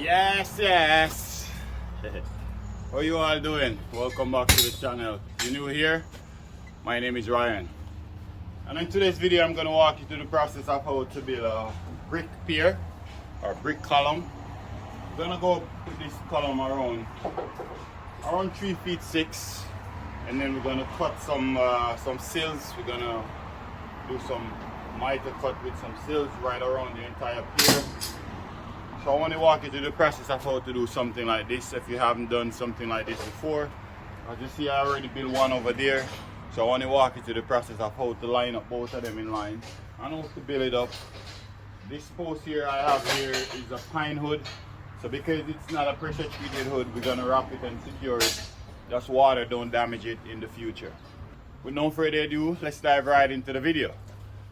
Yes. How you all doing? Welcome back to the channel. If you're new here, my name is Ryan. And in today's video, I'm going to walk you through the process of how to build a brick pier or brick column. We're going to go put this column around 3 feet 6, and then we're going to cut some sills. We're going to do some miter cut with some sills right around the entire pier. So I want to walk you through the process of how to do something like this if you haven't done something like this before. As you see, I already built one over there. So I want to walk you through the process of how to line up both of them in line and how to build it up. This post here I have here is a pine hood. So because it's not a pressure treated hood, we're going to wrap it and secure it. Just water don't damage it in the future. With no further ado, let's dive right into the video.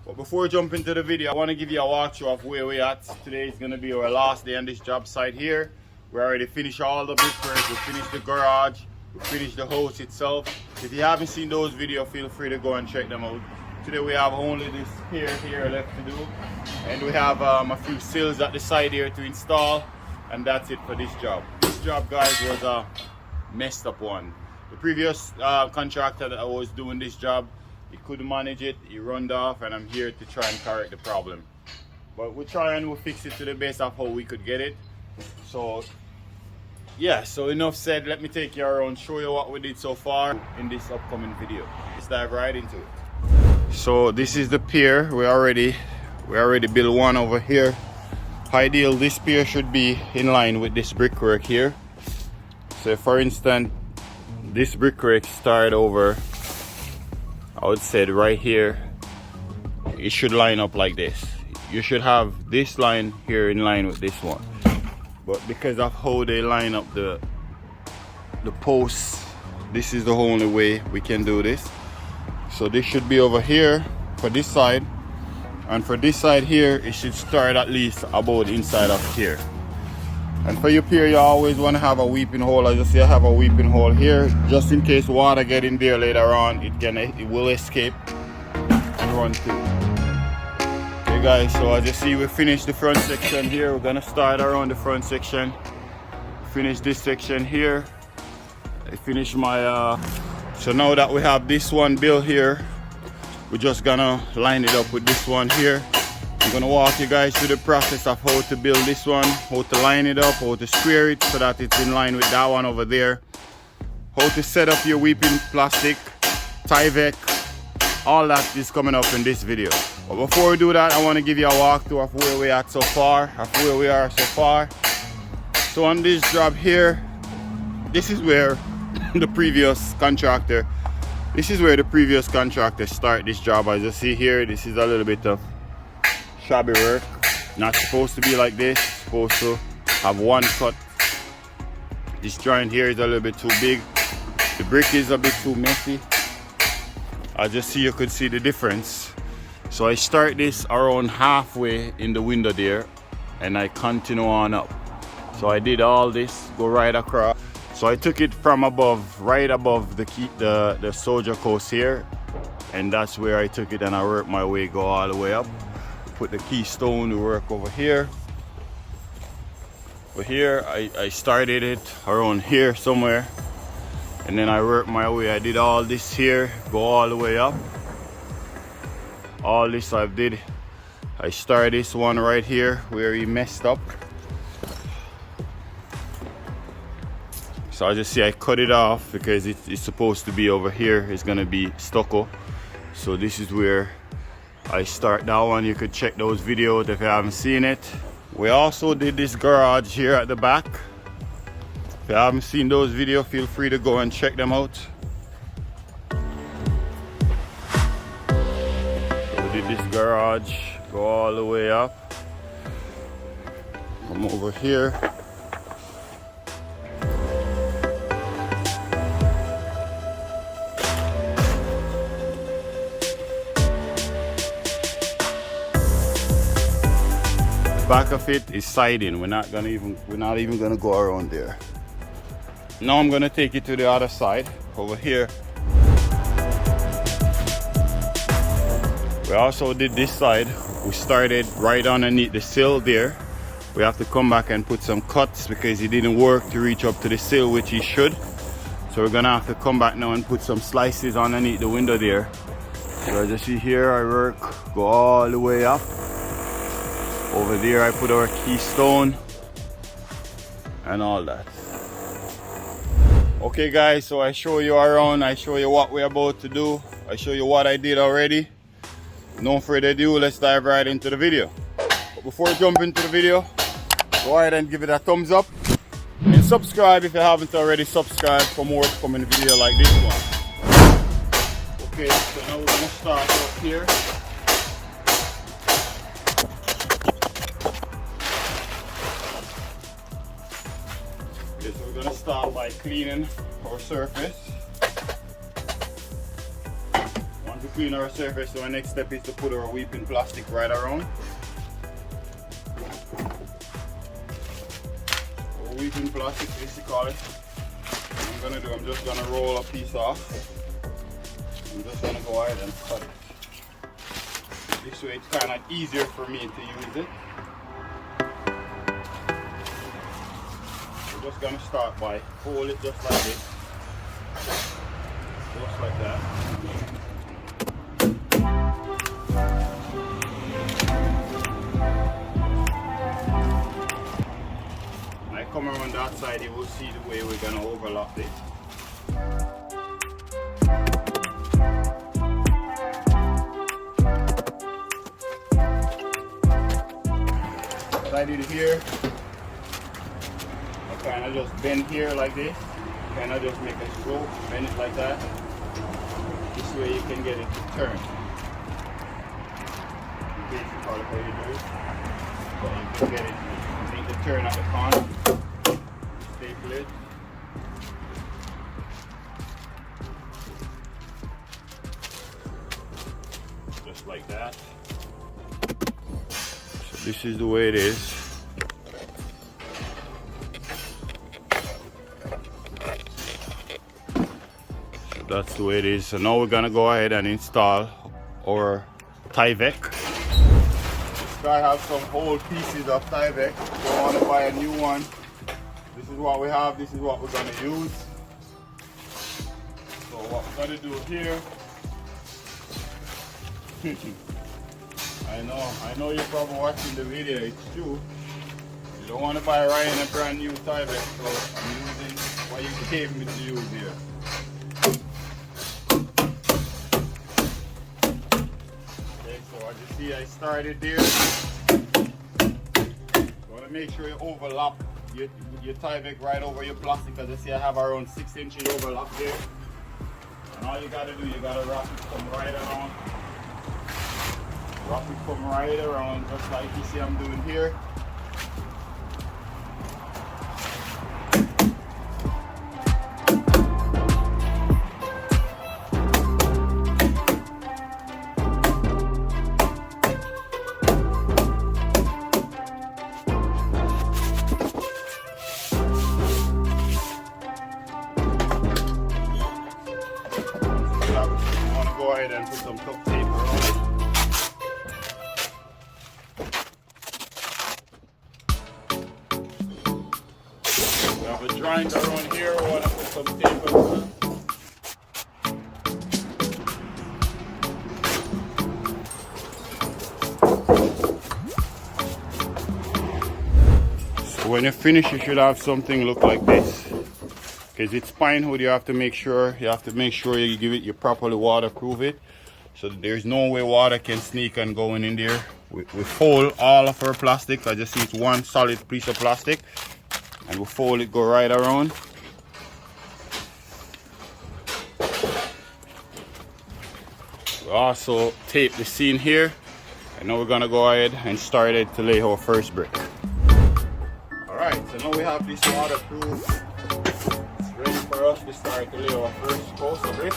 But before we jump into the video, I want to give you a walkthrough of where we're at. Today is going to be our last day on this job site here. We already finished all the brickwork, we finished the garage, we finished the house itself. If you haven't seen those videos, feel free to go and check them out. Today we have only this pier here left to do. And we have a few sills at the side here to install. And that's it for this job. This job, guys, was a messed up one. The previous contractor that was doing this job, he couldn't manage it, he runned off, and I'm here to try and correct the problem. But we'll try and we'll fix it to the best of how we could get it. So yeah, so enough said, let me take you around, show you what we did so far in this upcoming video. Let's dive right into it. So this is the pier. We already built one over here. Ideal, this pier should be in line with this brickwork here. So for instance, this brickwork started over, I would say right here, it should line up like this. You should have this line here in line with this one. But because of how they line up the posts, this is the only way we can do this. So this should be over here for this side. And for this side here, it should start at least about inside of here. And for your pier, you always want to have a weeping hole. As you see, I have a weeping hole here, just in case water get in there later on, it will escape and run through. Okay guys, so as you see, we finished the front section here. We're gonna start around the front section. Finish this section here. I finished my so now that we have this one built here, we're just gonna line it up with this one here. I'm gonna walk you guys through the process of how to build this one, how to line it up, how to square it so that it's in line with that one over there, how to set up your weeping plastic, Tyvek, all that is coming up in this video. But before we do that, I want to give you a walkthrough of where we're at so far, of where we are so far. So on this job here, this is where the previous contractor started this job. As you see here, this is a little bit of shabby work. Not supposed to be like this. It's supposed to have one cut. This joint here is a little bit too big. The brick is a bit too messy. As you see, you could see the difference. So I start this around halfway in the window there, and I continue on up. So I did all this, go right across. So I took it from above, right above the soldier coast here, and that's where I took it, and I worked my way, go all the way up. Put the keystone to work over here. Over here, I started it around here somewhere, and then I worked my way. I did all this here, go all the way up. All this I started this one right here where he messed up. So as you see, I cut it off because it's supposed to be over here. It's gonna be stucco. So this is where I start that one. You could check those videos if you haven't seen it. We also did this garage here at the back. If you haven't seen those videos, feel free to go and check them out. So we did this garage, go all the way up. Come over here. Back of it is siding. We're not even gonna go around there. Now I'm gonna take it to the other side over here. We also did this side. We started right underneath the sill there, we have to come back and put some cuts because he didn't work to reach up to the sill, which he should. So we're gonna have to come back now and put some slices underneath the window there. So as you see here, I work, go all the way up. Over there I put our keystone and all that. Okay guys, so I show you around, I show you what we're about to do, I show you what I did already. No further ado, let's dive right into the video. But before we jump into the video, go ahead and give it a thumbs up and subscribe if you haven't already subscribed for more upcoming video like this one. Okay, so now we're gonna start up here. Okay, so we're gonna start by cleaning our surface. Once we clean our surface, so our next step is to put our weeping plastic right around. Weeping plastic, basically. What I'm just gonna roll a piece off. I'm just gonna go ahead and cut it. This way it's kind of easier for me to use it. We're just gonna start by fold it just like this. Just like that. Come around that side, you will see the way we're going to overlap it. What I did here, I kind of just bend here like this, kind of just make a stroke, bend it like that. This way you can get it to turn. Basically how you do it, but you can get it to make the turn at the corner. Staple it. Just like that. So this is the way it is. So that's the way it is. So now we're gonna go ahead and install our Tyvek. This guy has some old pieces of Tyvek. If you want to buy a new one, this is what we have, this is what we're going to use. So what we're going to do here, I know you're probably watching the video, it's true. You don't want to buy Ryan a brand new Tyvek, so I'm using what you gave me to use here. Okay, so as you see, I started there. You want to make sure you overlap your Tyvek right over your plastic. As you see, I have around 6 inches overlap there. And all you gotta do, you gotta wrap it come right around. Wrap it come right around, just like you see I'm doing here. Go ahead and put some duct tape around it. We have a joint around here, we want to put some tape around it. So when you finish, you should have something look like this. Because it's pine wood, you have to make sure you give it, you properly waterproof it, so that there's no way water can sneak and go in there. We fold all of our plastic. I just see it's one solid piece of plastic, and we fold it, go right around. We also tape the seam here, and now we're gonna go ahead and start it to lay our first brick. All right, so now we have this waterproof. Ready for us to start to lay our first course of it.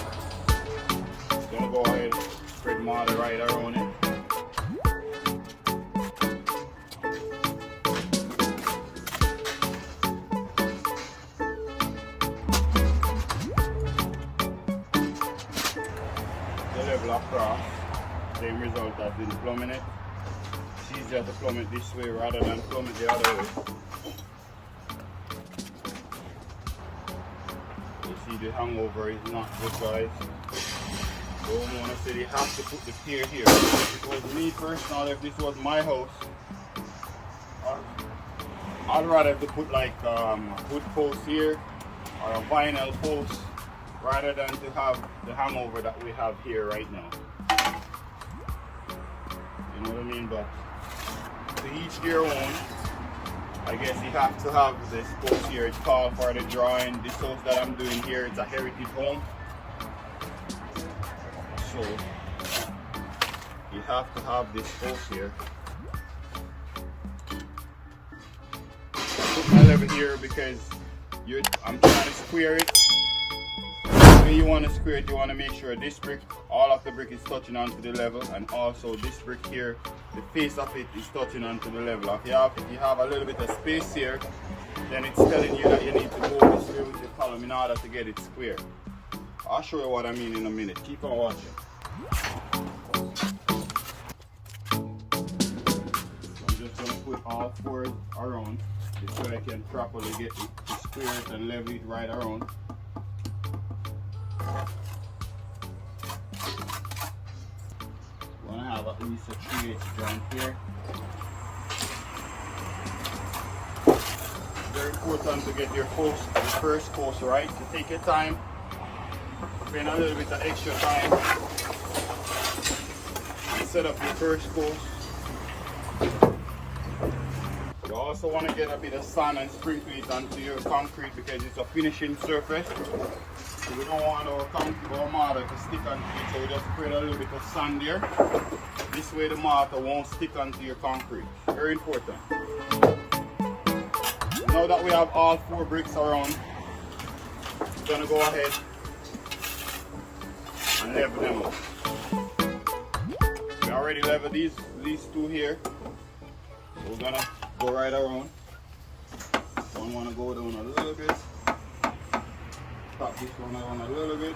Just gonna go ahead and spread mortar right around it. The level across, same result as in plumbing it. It's easier to plumb it this way rather than plumb it the other way. You see the hangover is not good, guys. So I want to say you have to put the pier here. If it was me personally, if this was my house, I'd rather to put like a wood post here or a vinyl post rather than to have the hangover that we have here right now. You know what I mean? But to each their own. I guess you have to have this post here. It's called for the drawing. This house that I'm doing here, it's a heritage home. So you have to have this post here. Put my level here because I'm trying to square it. When you want to square it, you want to make sure this brick, all of the brick is touching onto the level, and also this brick here, the face of it is touching onto the level. If you have a little bit of space here, then it's telling you that you need to go this way with the column in order to get it square. I'll show you what I mean in a minute. Keep on watching. So I'm just going to put all four around so I can properly get it to square it and level it right around. We're going to have at least a 3/8 joint here. Very important to get your first post right. So take your time, spend a little bit of extra time, and set up your first post. You also want to get a bit of sand and sprinkle it onto your concrete because it's a finishing surface. So we don't want our concrete or mortar to stick onto it, so we just spread a little bit of sand there. This way the mortar won't stick onto your concrete. Very important. Now that we have all four bricks around, we're going to go ahead and level them up. We already leveled these two here. So we're going to go right around. One want to go down a little bit. Pop this one around a little bit.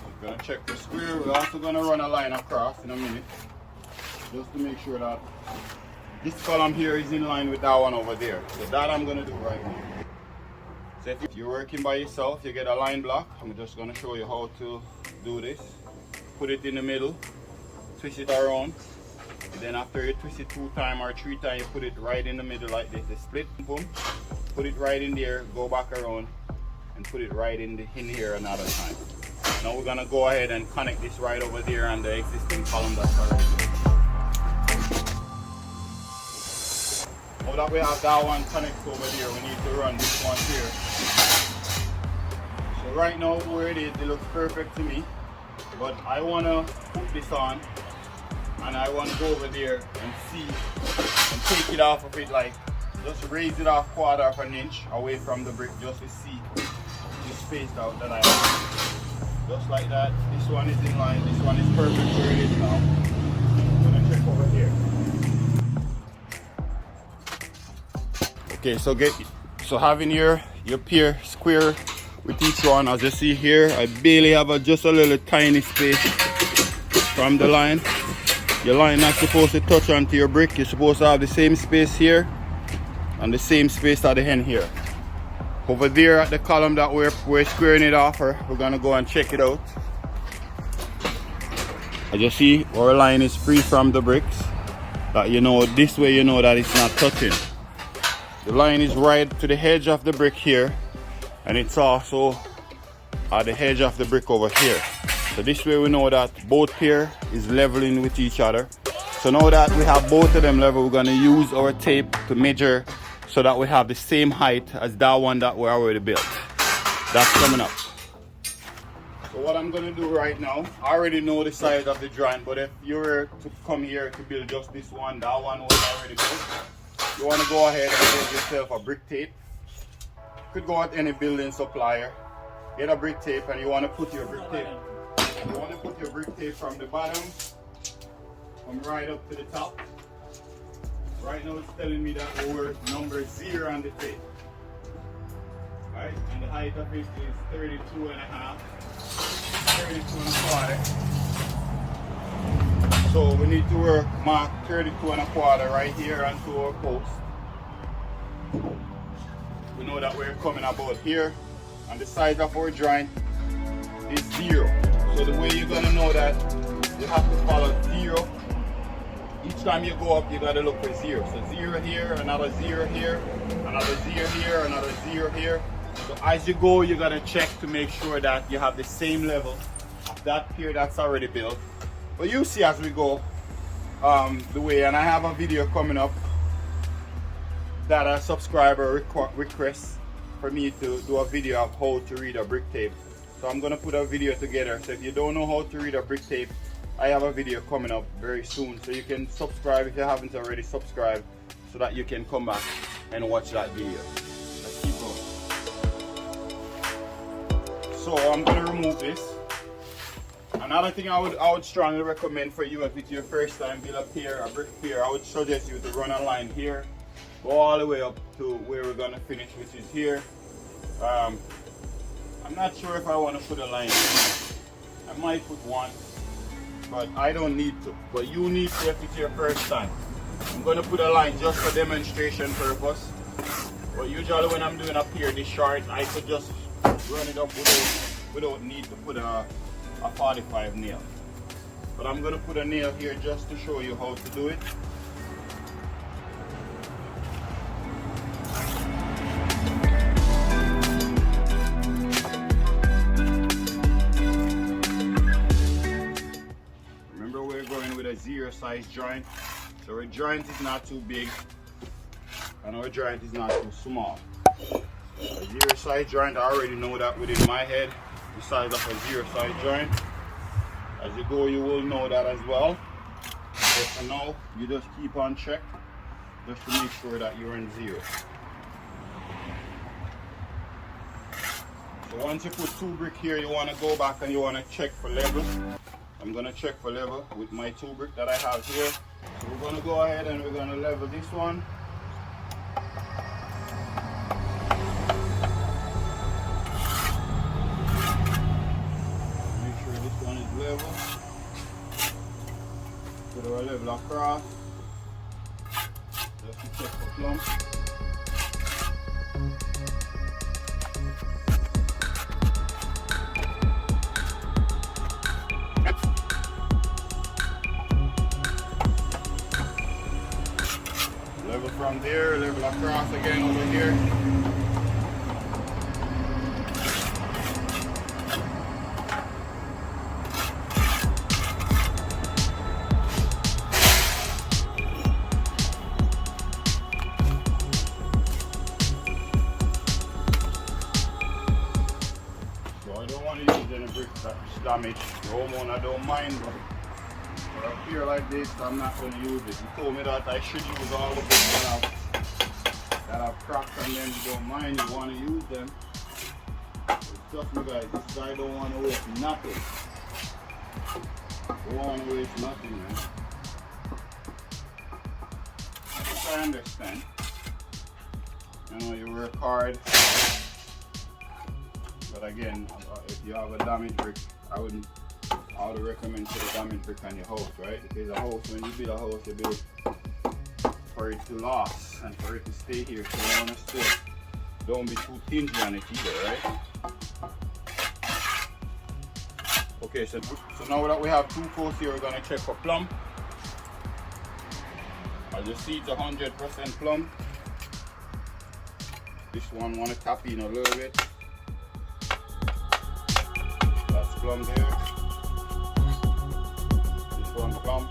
We're going to check the square. We're also going to run a line across in a minute, just to make sure that this column here is in line with that one over there. So that I'm going to do right now. So if you're working by yourself, you get a line block. I'm just going to show you how to do this. Put it in the middle, twist it around. And then after you twist it 2 times or 3 times, you put it right in the middle like this. The split, boom, put it right in there, go back around, and put it right in here another time. Now we're gonna go ahead and connect this right over there on the existing column that's already there. Now that we have that one connected over there, we need to run this one here. So right now where it is, it looks perfect to me. But I wanna put this on, and I want to go over there and see and take it off of it, like just raise it off 1/4 of an inch away from the brick just to see the space out that I have. Just like that. This one is in line, this one is perfect where it is now. I'm gonna check over here. Okay, so having your pier square with each one, as you see here, I barely have just a little tiny space from the line. Your line not supposed to touch onto your brick. You're supposed to have the same space here and the same space at the end here. Over there at the column that we're squaring it off, we're gonna go and check it out. As you see, our line is free from the bricks. That this way you know that it's not touching. The line is right to the edge of the brick here, and it's also at the edge of the brick over here. So this way we know that both pier is leveling with each other. So now that we have both of them level, we're going to use our tape to measure so that we have the same height as that one that we already built. That's coming up. So what I'm going to do right now, I already know the size of the joint, but if you were to come here to build just this one, that one was already built, you want to go ahead and get yourself a brick tape. You could go at any building supplier, get a brick tape, and you want to put your brick tape. You want to put your brick tape from the bottom, from right up to the top. Right now it's telling me that we're number 0 on the tape. Right, and the height of it is 32.5. 32 and a quarter. So we need to work mark 32 and a quarter right here onto our post. We know that we're coming about here, and the size of our joint is 0. So the way you're gonna know that, you have to follow 0. Each time you go up, you gotta look for 0. So 0 here, another 0 here, another 0 here, another 0 here. So as you go, you gotta check to make sure that you have the same level of that pier that's already built. But you see as we go the way, and I have a video coming up that a subscriber requests for me to do a video of how to read a brick tape. So I'm gonna put a video together. So if you don't know how to read a brick tape, I have a video coming up very soon. So you can subscribe if you haven't already subscribed, so that you can come back and watch that video. Let's keep going. So I'm gonna remove this. Another thing I would strongly recommend for you, if it's your first time build a pier, a brick pier, I would suggest you to run a line here, go all the way up to where we're gonna finish, which is here. I'm not sure if I want to put a line here. I might put one, but I don't need to. But you need to if it's your first time. I'm gonna put a line just for demonstration purpose. But usually when I'm doing a pier this short, I could just run it up without need to put a 45 nail. But I'm gonna put a nail here just to show you how to do it. Remember, we're going with a 0 size joint, so our joint is not too big and our joint is not too small. A 0 size joint, I already know that within my head, the size of a 0 size joint. As you go, you will know that as well. But for now, you just keep on check, just to make sure that you're in 0. So once you put 2 brick here, you want to go back and you want to check for level. I'm going to check for level with my 2 brick that I have here. So we're going to go ahead and we're going to level this one. Level. Put our level across. Just to check for plumb. Level from there, level across again over here. Damage. The homeowner don't mind, but for a pier like this, I'm not going to use it. He told me that I should use all the bricks that have cracks, and then you don't mind, you want to use them. But trust me guys, this guy don't want to waste nothing. Don't want to waste nothing, man. Which I understand. You know, you work hard. But again, if you have a damaged brick, I would recommend put a damaged brick on your house, right? Because a house, when you build a house, you build for it to last and for it to stay here. So you want to still don't be too stingy on it either, right? Okay, so now that we have 2 posts here, we're gonna check for plumb. As you see, it's 100% plumb. This one want to tap in a little bit. Plumb there. This one plumb.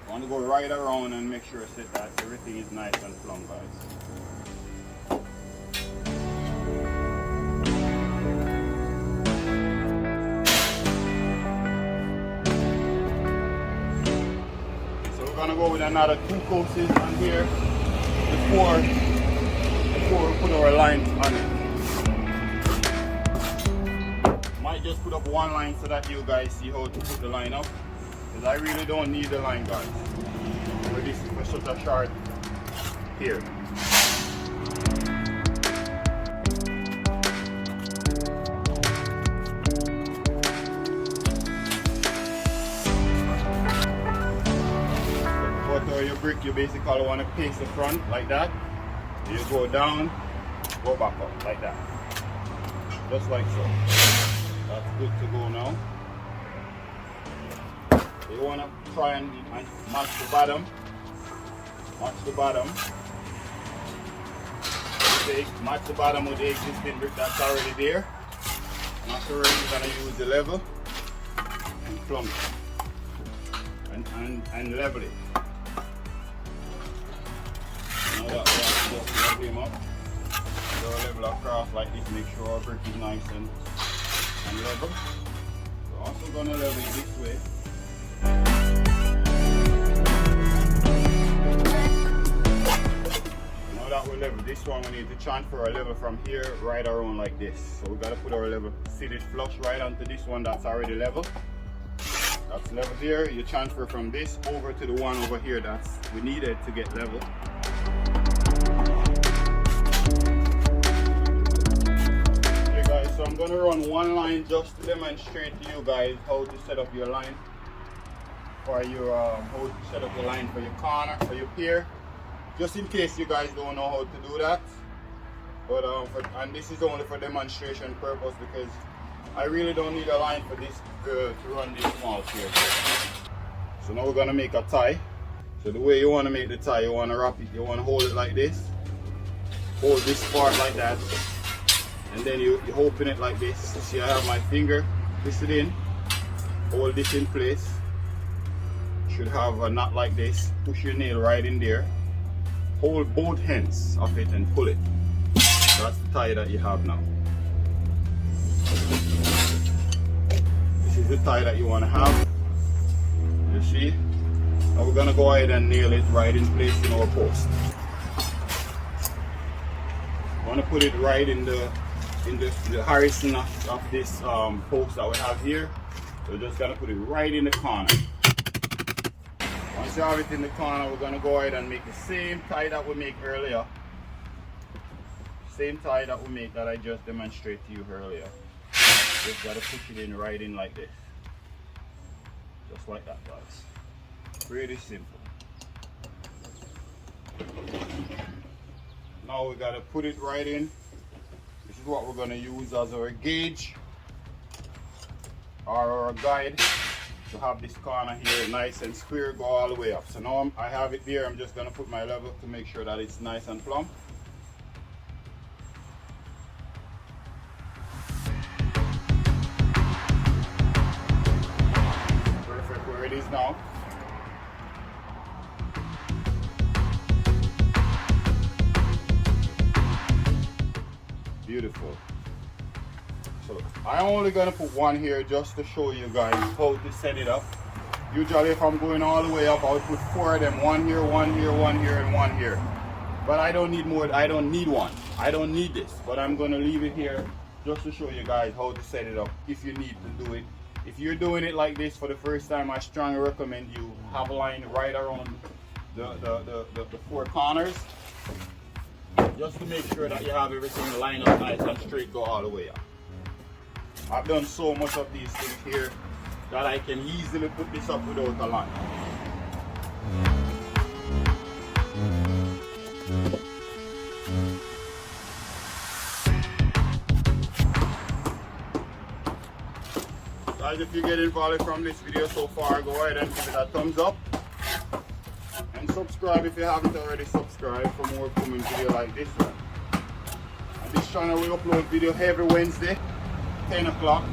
I want to go right around and make sure that everything is nice and plumb, guys. Gonna go with another 2 courses on here before we put our lines on it. Might just put up 1 line so that you guys see how to put the line up, because I really don't need the line, guys, for such a short pier. Or your brick, you basically want to paste the front like that. You go down, go back up like that, just like so. That's good to go now. You want to try and match the bottom. Match the bottom. Match the bottom with the existing brick that's already there. And afterwards, you're going to use the level and plumb it and level it. Now that we have to just level him up. So level across like this, make sure our brick is nice and level. We're also going to level it this way. Now that we level this one, we need to transfer our level from here right around like this. So we got to put our level, sit it flush right onto this one that's already level. That's level there. You transfer from this over to the one over here that's we needed to get level. So I'm going to run one line just to demonstrate to you guys how to set up your line for your how to set up the line for your corner, for your pier, just in case you guys don't know how to do that. But and this is only for demonstration purpose because I really don't need a line for this to run this small pier. So now we're going to make a tie. So the way you want to make the tie, you want to wrap it, you want to hold it like this, hold this part like that. And then you open it like this. See, I have my finger twisted in. Hold this in place. Should have a knot like this. Push your nail right in there. Hold both ends of it and pull it. So that's the tie that you have now. This is the tie that you want to have. You see? Now we're going to go ahead and nail it right in place in our post. I want to put it right in the horizon of this post that we have here. So we're just gonna put it right in the corner. Once you have it in the corner, we're gonna go ahead and make the same tie that we made earlier. Same tie that we made that I just demonstrated to you earlier. Just gotta push it in right in like this. Just like that, guys. Pretty simple. Now we gotta put it right in. This is what we're going to use as our gauge or our guide to have this corner here nice and square, go all the way up. So now I have it there. I'm just going to put my level to make sure that it's nice and plumb. Perfect where it is now. Beautiful. So I'm only gonna put one here just to show you guys how to set it up. Usually if I'm going all the way up, I would put 4 of them, one here, one here, one here, and one here. But I don't need more, I don't need one. I don't need this, but I'm gonna leave it here just to show you guys how to set it up if you need to do it. If you're doing it like this for the first time, I strongly recommend you have a line right around the 4 corners. Just to make sure that you have everything lined up nice and straight, go all the way up. I've done so much of these things here that I can easily put this up without a line. Guys, if you get involved from this video so far, go ahead and give it a thumbs up. And subscribe if you haven't already subscribed for more upcoming video like this one. On this channel we upload video every Wednesday, 10 o'clock.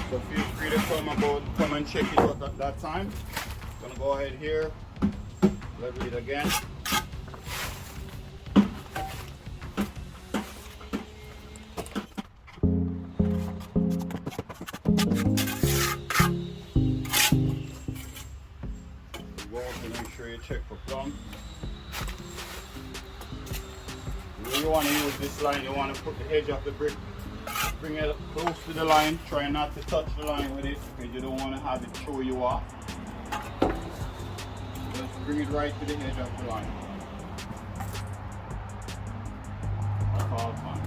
So feel free to come and check it out at that time. I'm gonna go ahead here, level it again. Check for plumb. When you want to use this line, you want to put the edge of the brick, bring it close to the line, try not to touch the line with it because you don't want to have it throw you off. Just bring it right to the edge of the line. That's all fine.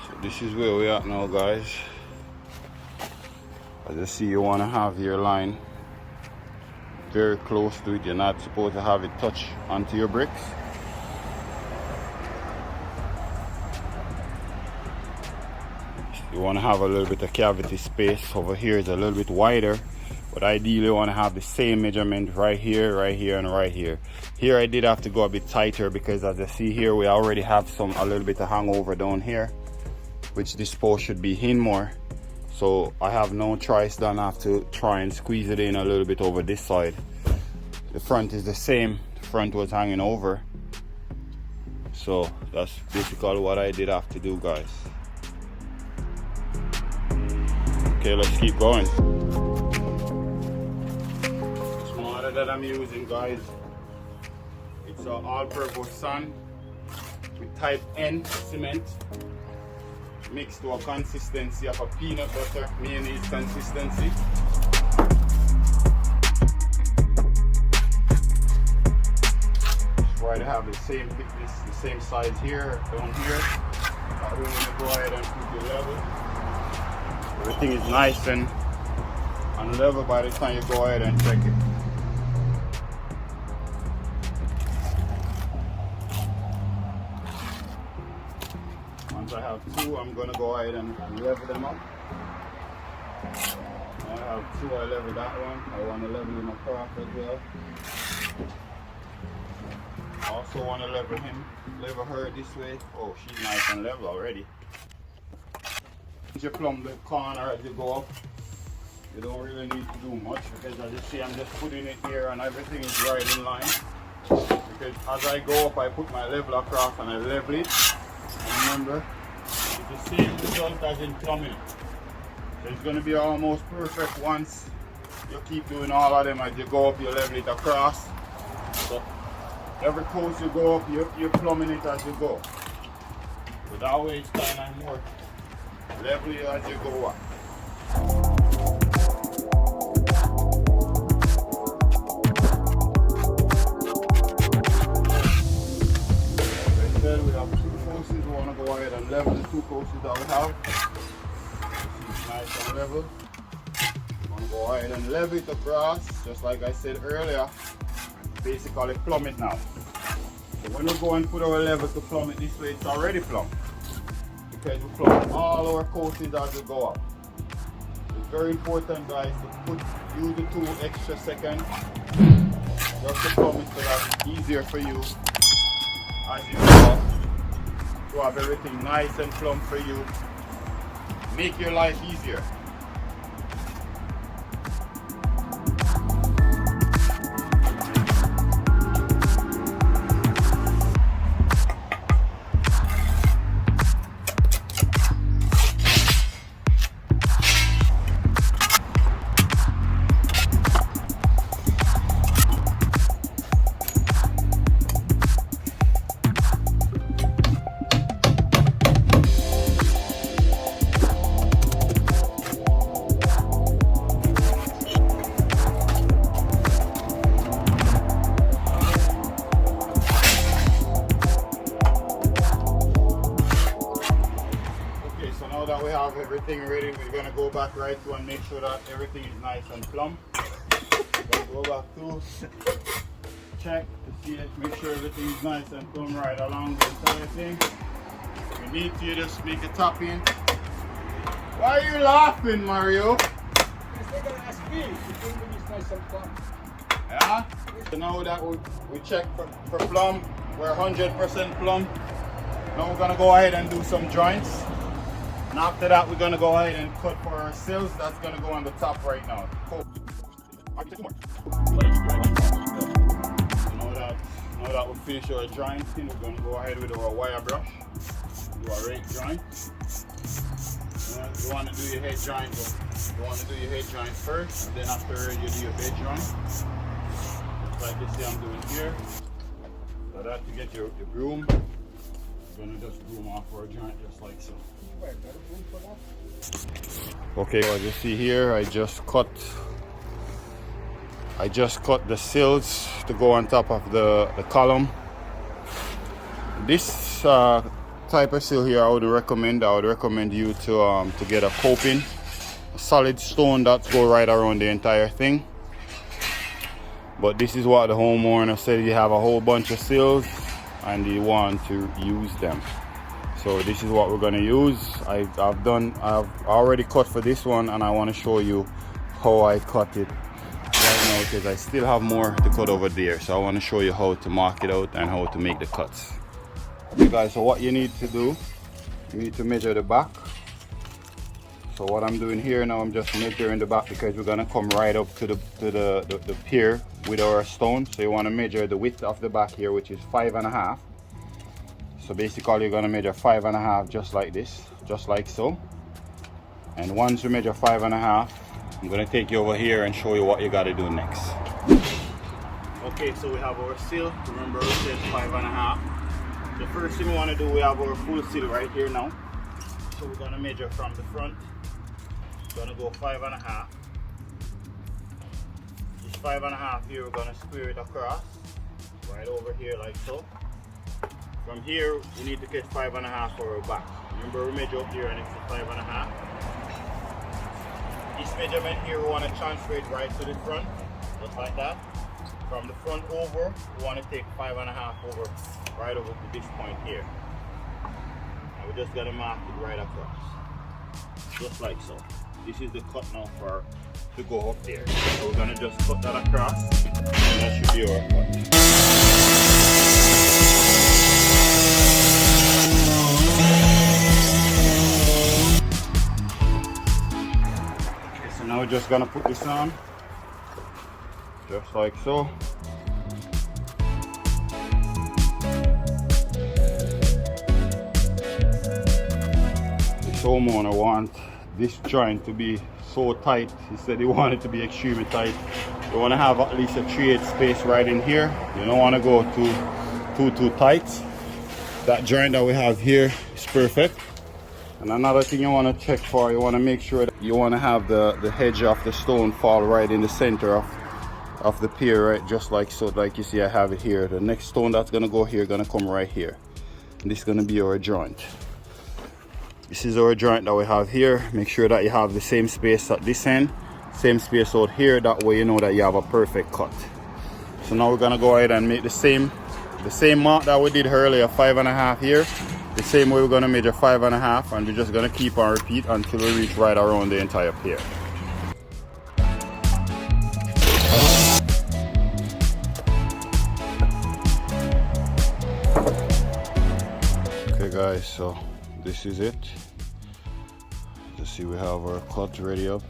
So this is where we are now, guys. As you see, you want to have your line very close to it. You're not supposed to have it touch onto your bricks. You want to have a little bit of cavity space. Over here is a little bit wider, but ideally you want to have the same measurement right here, and right here. Here I did have to go a bit tighter because as you see here, we already have a little bit of hangover down here, which this post should be in more. So I have no choice than I have to try and squeeze it in a little bit over this side. The front is the same. The front was hanging over. So that's basically what I did have to do, guys. Okay, let's keep going. This mortar that I'm using, guys, it's an all-purpose sand with type N cement mixed to a consistency of a peanut butter mayonnaise consistency. Try to have the same thickness, the same size here, down here. That way when you go ahead and put your level, everything is nice and level by the time you go ahead and check it. Once I have two, I'm going to go ahead and level them up. I have two, I level that one. I want to level him across as well. I also want to level her this way. Oh, she's nice and level already. Once you plumb the corner as you go up, you don't really need to do much because as you see, I'm just putting it here and everything is right in line. Because as I go up, I put my level across and I level it. And remember, it's the same result as in plumbing. So it's going to be almost perfect once you keep doing all of them. As you go up, you level it across. So every coast you go up, you're plumbing it as you go. So that way it's kind of more level as you go up. Like I said, we have two coasts. We want to go ahead and level the two coasts that we have. It's nice and level. We want to go ahead and level it across, just like I said earlier. Basically plumb it now. So when we go and put our level to plumb it this way, it's already plumbed. Because we plumb all our coasts as we go up. It's very important, guys, to use the 2 extra seconds just to plumb it so that it's easier for you as you go up to have everything nice and plumb for you. Make your life easier. We have everything ready. We're gonna go back right through and make sure that everything is nice and plumb. We're gonna go back through, check to see it, make sure everything is nice and plumb right along the entire thing. We need to just make a top in. Why are you laughing, Mario? Because they're gonna ask me if the thing is nice and plumb. Yeah? So now that we check for plumb, we're 100% plumb. Now we're gonna go ahead and do some joints. And after that, we're going to go ahead and cut for our sills. That's going to go on the top right now. Cool. Now that we finish our jointing, we're going to go ahead with our wire brush. Do a rake joint. You want to do your head joint, but you want to do your head joint first, and then after you do your bed joint. Just like you see I'm doing here. So that to get your broom. We're going to just broom off our joint just like so. Okay, as you see here, I just cut I just cut the sills to go on top of the column. This type of sill here I would recommend you to get a coping, a solid stone that go right around the entire thing. But this is what the homeowner said. You have a whole bunch of sills and you want to use them. So this is what we're going to use. I've already cut for this one, and I want to show you how I cut it right now, because I still have more to cut over there. So I want to show you how to mark it out and how to make the cuts. Okay guys, so what you need to do, you need to measure the back. So what I'm doing here now, I'm just measuring the back because we're gonna come right up to the pier with our stone. So you want to measure the width of the back here, which is 5.5. So basically you're gonna measure 5.5 just like this, just like so. And once you measure 5.5, I'm gonna take you over here and show you what you gotta do next. Okay, so we have our sill. Remember we said 5.5. The first thing we want to do, we have our full sill right here now. So we're gonna measure from the front. Gonna go 5.5. This 5.5 here, we're gonna square it across right over here like so. From here we need to get 5.5 for our back. Remember we measure up here and it's 5.5. This measurement here we want to transfer it right to the front, just like that. From the front over, we want to take 5.5 over right over to this point here. And we're just gonna mark it right across, just like so. This is the cut now for to go up there. So we're gonna just cut that across, and that should be our cut. Okay, so now we're just gonna put this on, just like so. This homeowner wants this joint to be so tight. He said he wanted it to be extremely tight. You want to have at least a 3/8 space right in here. You don't want to go too tight. That joint that we have here is perfect. And another thing you want to check for, you want to make sure that you want to have the edge of the stone fall right in the center of the pier, right, just like so. Like you see I have it here. The next stone that's gonna go here gonna come right here, and this is gonna be our joint. This is our joint that we have here. Make sure that you have the same space at this end, same space out here. That way you know that you have a perfect cut. So now we're gonna go ahead and make the same mark that we did earlier, 5.5 here. The same way we're gonna measure 5.5, and we're just gonna keep on repeat until we reach right around the entire pier. Okay guys, so this is it. You see we have our cut ready up.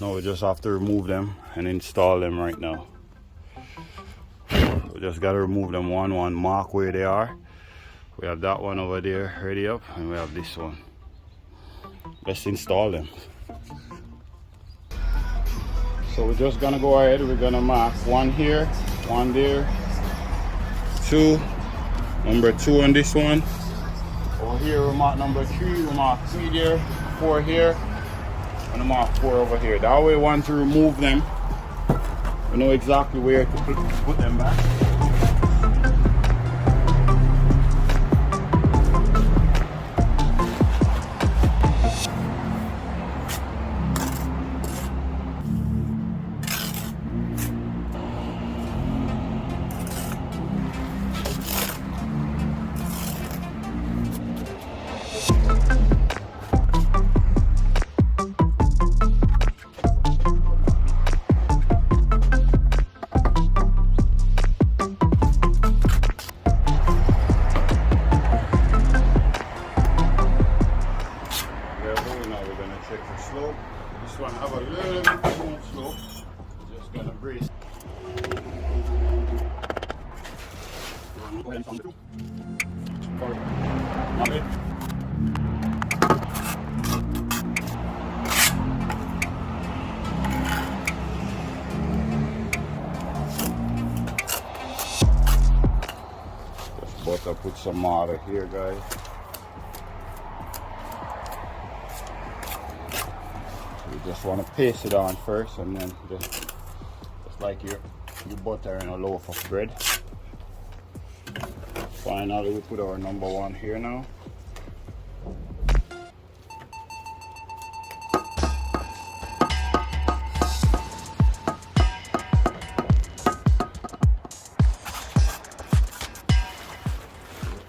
Now we just have to remove them and install them right now. We just got to remove them one, mark where they are. We have that one over there ready up, and we have this one. Let's install them. So we're just gonna go ahead, we're gonna mark one here, one there, two, number 2 on this one. Over here we mark number 3, we mark 3 there, 4 here, and we mark 4 over here. That way once we remove them, we know exactly where to put them back. Slope. This one have a little bit more slope. Just gonna brace. So put some water here, guys. You just want to paste it on first, and then just like you butter in a loaf of bread. Finally, we put our number one here now.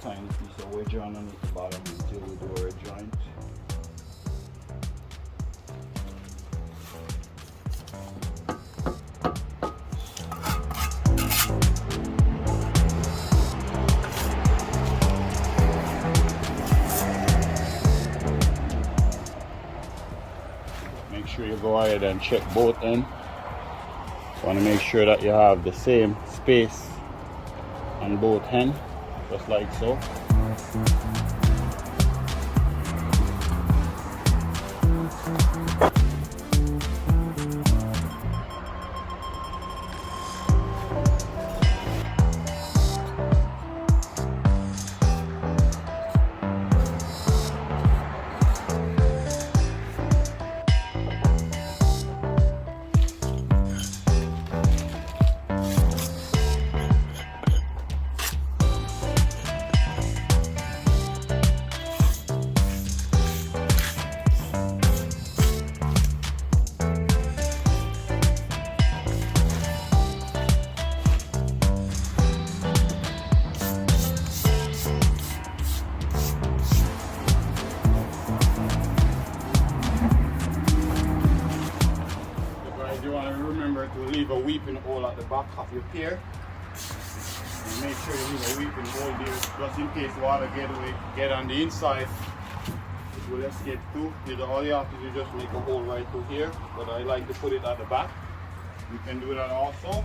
Tiny piece of wedge underneath the bottom until we do our joint. Make sure you go ahead and check both ends. Want to make sure that you have the same space on both ends, just like so. To leave a weeping hole at the back of your pier. And make sure you leave a weeping hole there just in case water get on the inside. It will escape through. All you have to do is just make a hole right through here, but I like to put it at the back. You can do that also.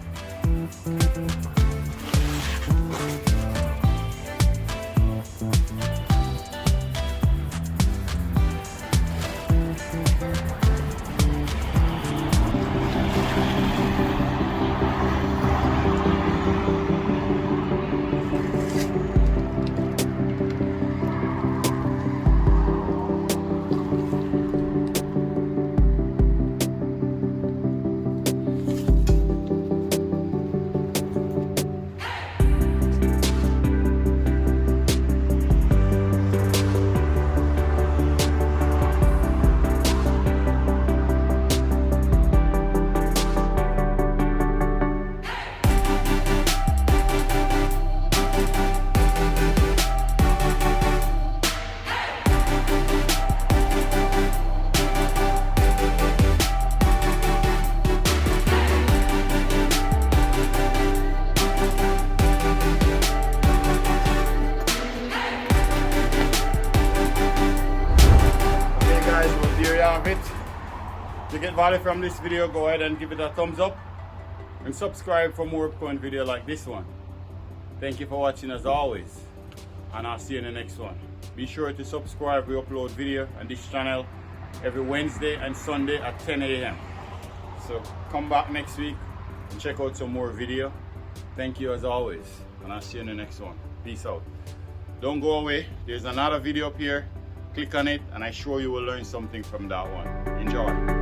If you get value from this video, go ahead and give it a thumbs up and subscribe for more upcoming video like this one. Thank you for watching as always, and I'll see you in the next one. Be sure to subscribe. We upload video on this channel every Wednesday and Sunday at 10 a.m. So come back next week and check out some more video. Thank you as always, and I'll see you in the next one. Peace out. Don't go away. There's another video up here. Click on it and I'm sure you will learn something from that one. Enjoy.